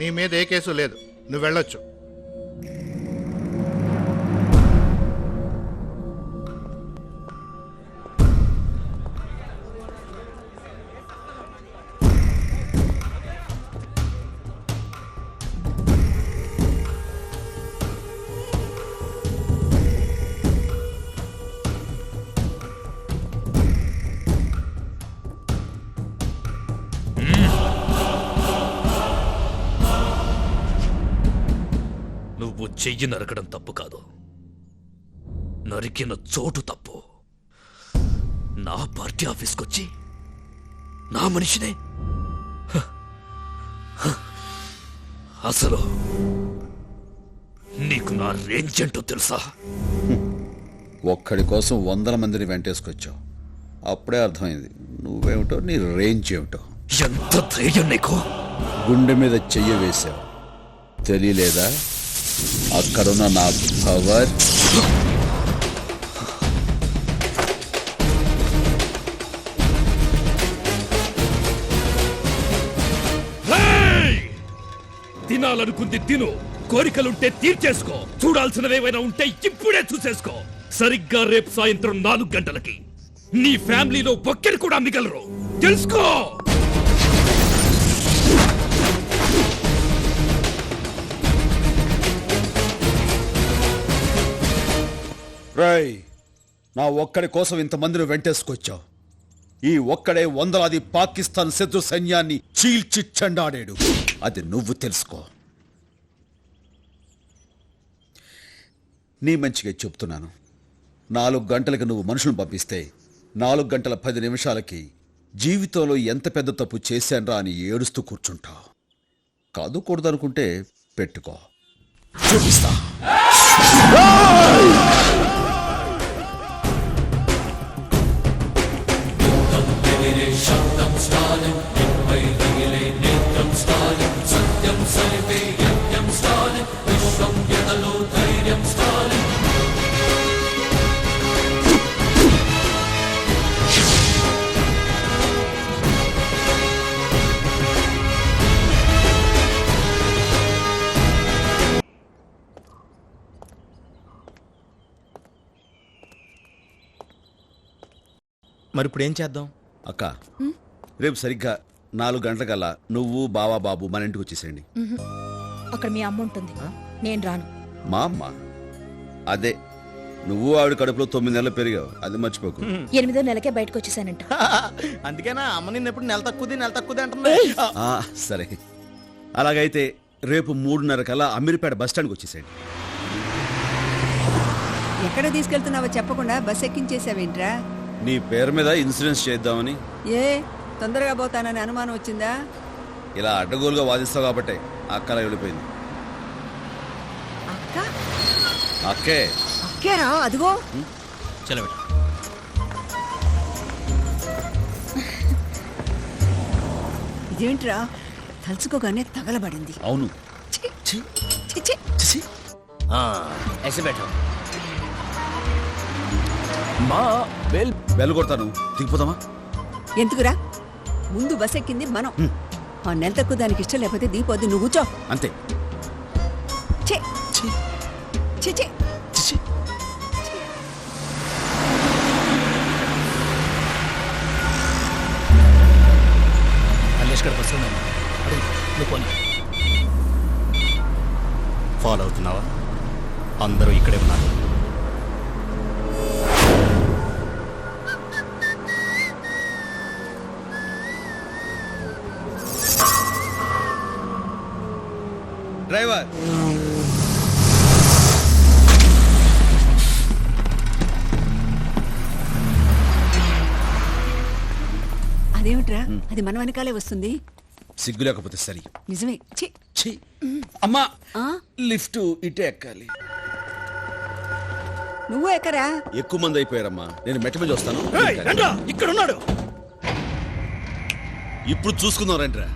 నీ మీద ఏ కేసు లేదు, నువ్వు వెళ్ళొచ్చు. నువ్వు చెయ్యి నరకడం తప్పు కాదు, నరికిన చోటు తప్పు. నా పార్టీ ఆఫీస్కొచ్చి నా మనిషినే అసలు నీకు నా రేంజ్ ఏంటో తెలుసా? ఒక్కడి కోసం 100 మందిని వెంటేసుకొచ్చావు. అప్పుడే అర్థమైంది నువ్వేమిటో, నీ రేంజ్ ఏమిటో. ఎంత ధైర్యం నీకు? గుండె మీద చెయ్యి వేశావు, తెలియలేదా? అక్కడున్న నా పవర్. తినాలనుకుంది తిను, కోరికలుంటే తీర్చేసుకో, చూడాల్సినవేమైనా ఉంటే ఇప్పుడే చూసేసుకో. సరిగ్గా రేపు సాయంత్రం 4 గంటలకి నీ ఫ్యామిలీలో ఒక్కరు కూడా మిగలరు, తెలుసుకో. రాయ్, నా ఒక్కడి కోసం ఇంతమందిని వెంటేసుకొచ్చావు. ఈ ఒక్కడే వందలాది పాకిస్తాన్ శత్రు సైన్యాన్ని చీల్చి చెండాడాడు. అది నువ్వు తెలుసుకో. నీ మంచిగా చెప్తున్నాను. 4 గంటలకు నువ్వు మనుషులను పంపిస్తే 4 గంటల 10 నిమిషాలకి జీవితంలో ఎంత పెద్ద తప్పు చేశాన్రా అని ఏడుస్తూ కూర్చుంటావు. కాదు కూడదనుకుంటే పెట్టుకో, చూపిస్తా. మరి ఇప్పుడు ఏం చేద్దాం? అక్క, రేపు సరిగ్గా 4 గంటలకల్లా నువ్వు బావా బాబు మన ఇంటికి వచ్చేసేయండి. అక్కడ మీ అమ్మ ఉంటుంది, నేను రాను. మా అమ్మ? అదే, నువ్వు ఆవిడ కడుపులో 9 నెలలు పెరిగావు, అది మర్చిపోకు. 8వ నెలకే బయటకు వచ్చేసానంట. అందుకేనా అమ్మ నిన్న ఎప్పుడు నెల తక్కువది అంటున్నా. సరే, అలాగైతే రేపు 3:30 కల్లా అమీర్పేట బస్ స్టాండ్కి వచ్చేసేయండి. ఎక్కడ తీసుకెళ్తున్నావో చెప్పకుండా బస్ ఎక్కించేసావేంట్రా? నీ పేరు మీద ఇన్సూరెన్స్ చేద్దామని. ఏ తొందరగా పోతానని అనుమానం వచ్చిందా? ఇలా అడ్డగోలుగా వాదిస్తావు కాబట్టి అక్కలా వెళ్ళిపోయింది. అక్క అక్కే అక్కేరా, అదిగో. చలో ఇదేంట్రా, తలుచుకోగానే తగలబడింది. అవును. ఛీ, ఛీ, ఛీ, ఛీ. ऐसे बैठो మా బెల్ కొడతాను, దిగిపోతామా? ఎందుకురా? ముందు బస్ ఎక్కింది మనం. ఆ నెల తక్కువ దానికి ఇష్టం లేకపోతే దీపోద్ది, నువ్వు కూర్చో. అంతే. ఛీ, ఛీ, ఛీ, ఛీ. ఫాలో అవుతున్నావా? అందరూ ఇక్కడే ఉన్నారు. డ్రైవర్, అదేమిట్రా, అది మన వెనకాలే వస్తుంది. సిగ్గు లేకపోతే సరి. నిజమే. ఛీ. ఛీ. అమ్మా, ఆ? లిఫ్ట్ ఇటే ఎక్కాలి. నువ్వు ఎక్కరా? ఎక్కువ మంది అయిపోయారమ్మా, నేను మెట్ట మీద వస్తాను. ఇక్కడ ఉన్నాడు. ఇప్పుడు చూసుకుందాం రండిరా.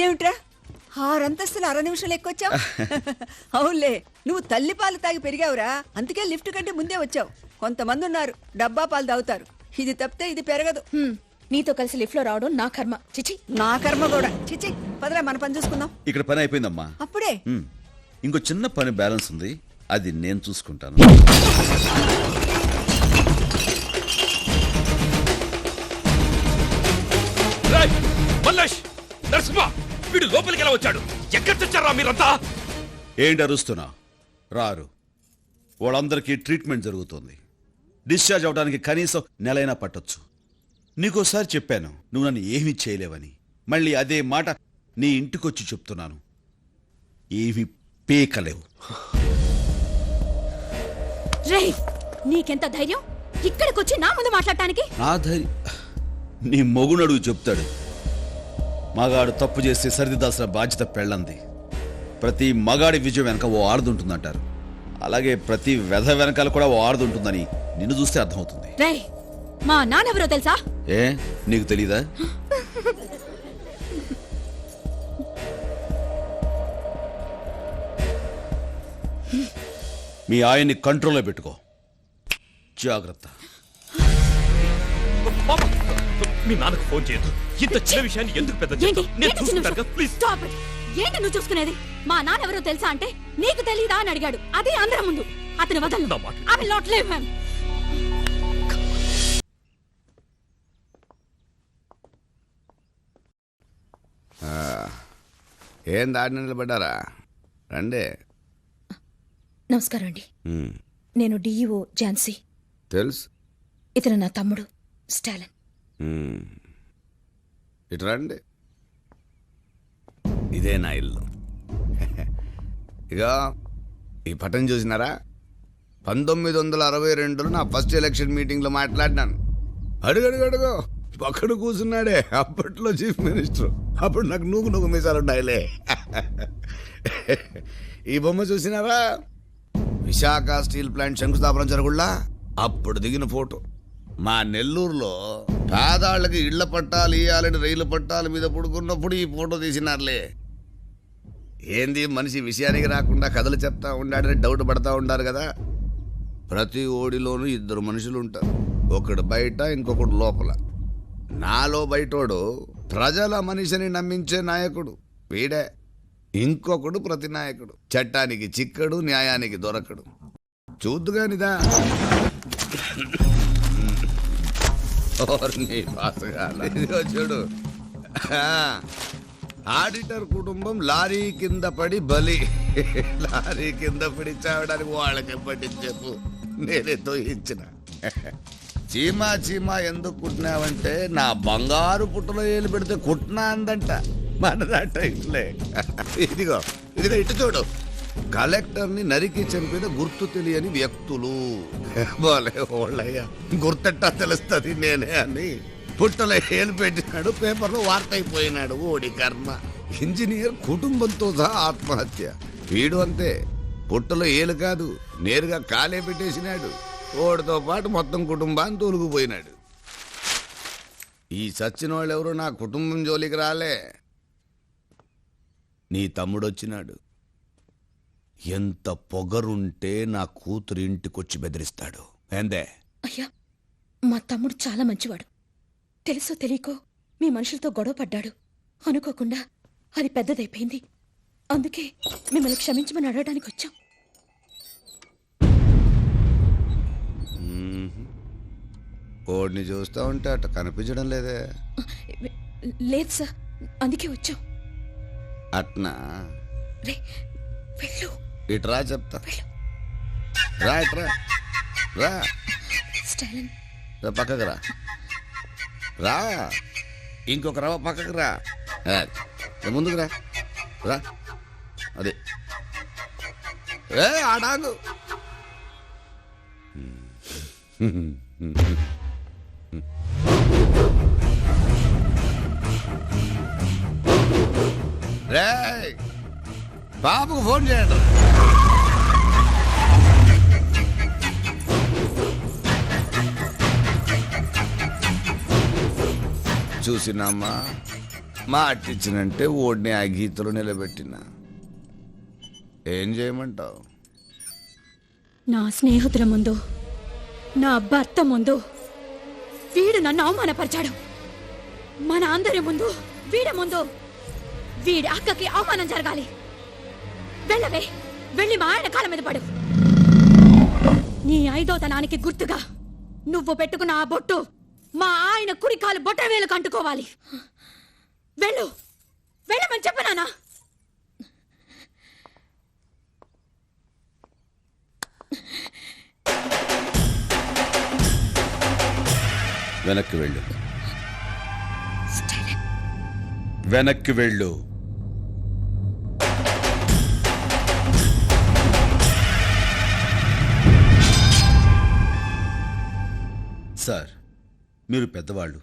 అదేమిట్రా 6 అంతస్తులు 6 నిమిషాలు ఎక్కొచ్చావు? అవునులే, నువ్వు తల్లి పాలు తాగి పెరిగావురా, అందుకే లిఫ్ట్ కంటే ముందే వచ్చావు. కొంతమంది ఉన్నారు డబ్బా పాలు తాగుతారు, ఇది తప్పితే ఇది పెరగదు. నీతో కలిసి లిఫ్ట్ లో రావడం నా కర్మ. చిచి. నా కర్మ కూడా. చిచి, పదరా మన పని చూసుకుందాం. ఇక్కడ పని అయిపోయిందమ్మా. అప్పుడే? ఇంకో చిన్న పని బ్యాలెన్స్ ఉంది, అది నేను చూసుకుంటాను. రేయ్, మల్లేష్, నరసింహ, వీడు లోపలికి ఎలా వచ్చాడు? ఎక్కడ తెచ్చారా మీరంతా? ఏంటి అరుస్తున్నా? రారు. వాళ్ళందరికీ ట్రీట్మెంట్ జరుగుతుంది. డిశ్చార్జ్ అవడానికి కనీసం నెలైనా పట్టొచ్చు. నీకోసారి చెప్పాను నువ్వు నన్ను ఏమీ చేయలేవని. మళ్ళీ అదే మాట నీ ఇంటికొచ్చి చెప్తున్నాను, ఏమీ పీకలేవు. రేయ్, నీకెంత ధైర్యం ఇక్కడికొచ్చి నా ముందు మాట్లాడటానికి? నా ధైర్యం నీ మొగునడుగు చెప్తాడు. మగాడు తప్పు చేస్తే సరిదిద్దాల్సిన బాధ్యత పెళ్ళంది. ప్రతి మగాడి విజయం వెనక ఓ ఆడదుంటుందంటారు. అలాగే ప్రతి వెధ వెనకాల కూడా ఓ ఆడదుంటుందని నిన్ను చూస్తే అర్థమవుతుంది. రేయ్, మా నాన్నెవరో తెలుసా? ఏ, నీకు తెలీదా? మీ ఆయన్ని కంట్రోల్లో పెట్టుకో, జాగ్రత్త. మామ, మీ నాన్నకు ఫోన్ చేయొద్దు. ఇంత చిన్న విషయాన్ని ఎందుకు పెద్ద ఏంటి? చేస్తావు? నేను ఏంటి చిన్న చూసుకుంటాను విషయం? ప్లీజ్. Stop it. ఏంటి నువ్వు చూసుకునేది? మా నాన్నెవరో తెలుసా అంటే నీకు తెలీదా అని అడిగాడు. అదే అందరం ముందు. అతని వదలను. నా మాట. I will not leave him. ఏం దాడి నిలబడ్డారా? రండి. నమస్కారం అండి. నేను డిఈఓ ఝాన్సీ. తెలుసు. ఇతను నా తమ్ముడు స్టాలిన్. ఇటు రండి. ఇదే నా ఇల్లు. ఇక ఈ పటం చూసినారా? 1962లో నా ఫస్ట్ ఎలక్షన్ మీటింగ్లో మాట్లాడినాను. అడుగడుగడుగో పక్కన కూర్చున్నాడే అప్పట్లో చీఫ్ మినిస్టర్. అప్పుడు నాకు నూగు మీసాలు ఉన్నాయిలే. ఈ బొమ్మ చూసినారా? విశాఖ స్టీల్ ప్లాంట్ శంకుస్థాపన జరుగుళ్ళా అప్పుడు దిగిన ఫోటో. మా నెల్లూరులో పేదాళ్ళకి ఇళ్ల పట్టాలు ఇయ్యాలని రైలు పట్టాల మీద పడుకున్నప్పుడు ఈ ఫోటో తీసినారులే. ఏంది మనిషి విషయానికి రాకుండా కథలు చెప్తా ఉండాడని డౌట్ పడతా ఉండారు కదా. ప్రతి ఓడిలోనూ 2 మనుషులు ఉంటారు, ఒకడు బయట ఇంకొకడు లోపల. నాలో బయటోడు ప్రజల మనిషిని నమ్మించే నాయకుడు వీడే. ఇంకొకడు ప్రతి నాయకుడు చట్టానికి చిక్కడు, న్యాయానికి దొరకడు. చూద్దుగానిదా ఇదిగో చూడు. ఆడిటర్ కుటుంబం లారీ కింద పడి బలి. లారీ కింద పడి చావడానికి వాళ్ళకి పట్టించెప్పు, నేనే తోయించిన. చీమా చీమా ఎందుకు కుట్టినావంటే నా బంగారు పుట్టలో ఏలు పెడితే కుట్టినా అందంట. మనదట ఇట్లే. ఇదిగో ఇదిగో ఇటు చూడు. కలెక్టర్ని నరికి చంపిన గుర్తు తెలియని వ్యక్తులు. బాలే ఓళ్ళయ్యా, గుర్తెట్టా తెలుస్తుంది నేనే అని పుట్టలో ఏలు పెట్టినాడు, పేపర్లో వార్త అయిపోయినాడు. ఓడి కర్మ. ఇంజనీర్ కుటుంబంతో సహా ఆత్మహత్య. వీడు అంతే, పుట్టలో ఏలు కాదు నేరుగా కాలే పెట్టేసినాడు. ఓడితో పాటు మొత్తం కుటుంబాన్ని తోలుకుపోయినాడు. ఈ చచ్చిన వాళ్ళు ఎవరు నా కుటుంబం జోలికి రాలే. నీ తమ్ముడు వచ్చినాడు. ఎంత పొగరుంటే నా కూతురు ఇంటికొచ్చి బెదిరిస్తాడు. ఏందే? అయ్యా, మా తమ్ముడు చాలా మంచివాడు. తెలుసో తెలియకో మీ మనుషులతో గొడవ పడ్డాడు. అనుకోకుండా అది పెద్దదైపోయింది. అందుకే మిమ్మల్ని క్షమించమని అడగడానికి వచ్చాం. కోడిని చూస్తా ఉంటే అట్ట కనిపించడం లేదే. లేదు సార్, అందుకే వచ్చాం. అట్నా? రే వెళ్ళు. ఇట్రా చెప్తా. వెళ్ళు. రా ఇట్రా రా. స్టాలిన్, రా పక్కకు రా. రా ఇంకొక రవ పక్కకు రా. ముందుకు రా. రా అదే ఆడాగు. రే బాబుకు ఫోన్ చేయండి. చూసినమ్మా, మాటిచ్చినంటే ఓడిని ఆ గీతలో నిలబెట్టిన ఏం చేయమంటావు? నా స్నేహితుల ముందు, నా భర్త ముందు వీడు నన్ను అవమానపరిచాడు. మన అందరి ముందు, వీడి ముందు, వీడి అక్కకి అవమానం జరగాలి. వెళ్ళవే, వెళ్ళి మా ఆయన కాళ్ళ మీద పడు. నీ ఐదోతనానికి గుర్తుగా నువ్వు పెట్టుకున్న ఆ బొట్టు మా ఆయన కుడి కాలు బొట్ట వేలకు అంటుకోవాలి. వెళ్ళు, వెళ్ళమని చెప్పనానా? వెనక్కి వెళ్ళు, వెనక్కి వెళ్ళు. సార్, మీరు పెద్దవాళ్ళు,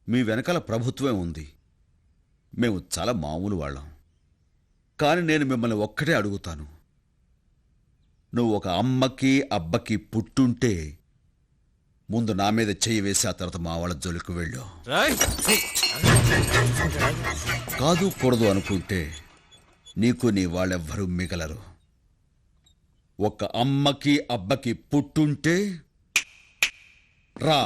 మీ వెనకాల ప్రభుత్వమే ఉంది. మేము చాలా మామూలు వాళ్ళం. కానీ నేను మిమ్మల్ని ఒక్కటే అడుగుతాను. నువ్వు ఒక అమ్మకి అబ్బకి పుట్టుంటే ముందు నా మీద చెయ్యి వేసి ఆ తర్వాత మా వాళ్ళ జోలికి వెళ్ళు. కాదు కూడదు అనుకుంటే నీకు నీ వాళ్ళెవ్వరూ మిగలరు. ఒక అమ్మకి అబ్బకి పుట్టుంటే రా.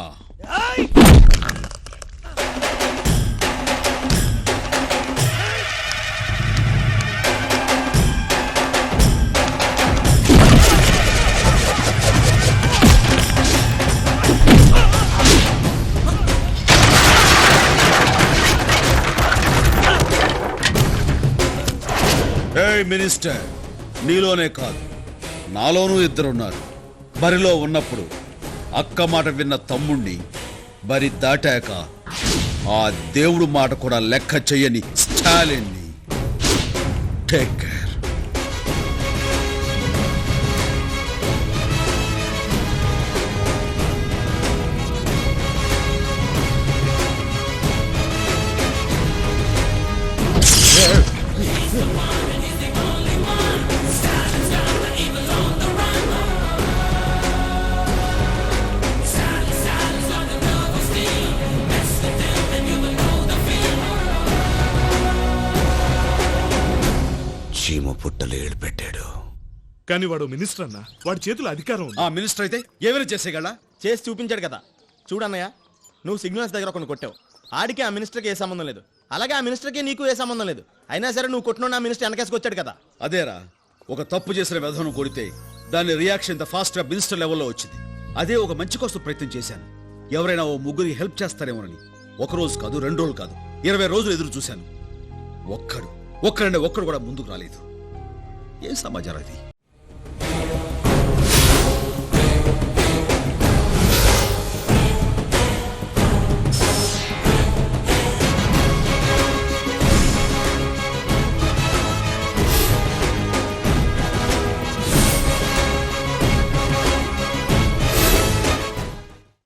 మినిస్టర్, నీలోనే కాదు నాలోనూ ఇద్దరున్నారు. బరిలో ఉన్నప్పుడు అక్క మాట విన్న తమ్ముణ్ణి, బరి దాటాక ఆ దేవుడు మాట కూడా లెక్క చెయ్యని స్టాలిన్ని. Take care. చీమ పుట్టలు ఏడు పెట్టాడు. కానీ వాడు మినిస్టర్ అన్న, వాడి చేతుల అధికారం ఉంది. ఆ మినిస్టర్ అయితే ఏమైనా చేసేగల? చేసి చూపించాడు కదా. చూడన్నయ్య, నువ్వు సిగ్నల్స్ దగ్గర కొన్ని కొట్టావు. ఆడికి ఆ మినిస్టర్కి ఏ సంబంధం లేదు, అలాగే ఆ మినిస్టర్కి నీకు ఏ సంబంధం లేదు. అయినా సరే నువ్వు కొట్టిన ఆ మినిస్టర్ వెనకేసుకొచ్చాడు కదా. అదేరా, ఒక తప్పు చేసిన వ్యధను కొడితే దాని రియాక్షన్ ఇంత ఫాస్ట్ గా మినిస్టర్ లెవెల్లో వచ్చింది. అదే ఒక మంచి కోసం ప్రయత్నం చేశాను. ఎవరైనా ఓ ముగ్గురికి హెల్ప్ చేస్తారేమోనని. ఒక రోజు కాదు, 2 రోజులు కాదు, 20 రోజులు ఎదురు చూశాను. ఒక్కడు కూడా ముందుకు రాలేదు. ఏం సమాచారం అది?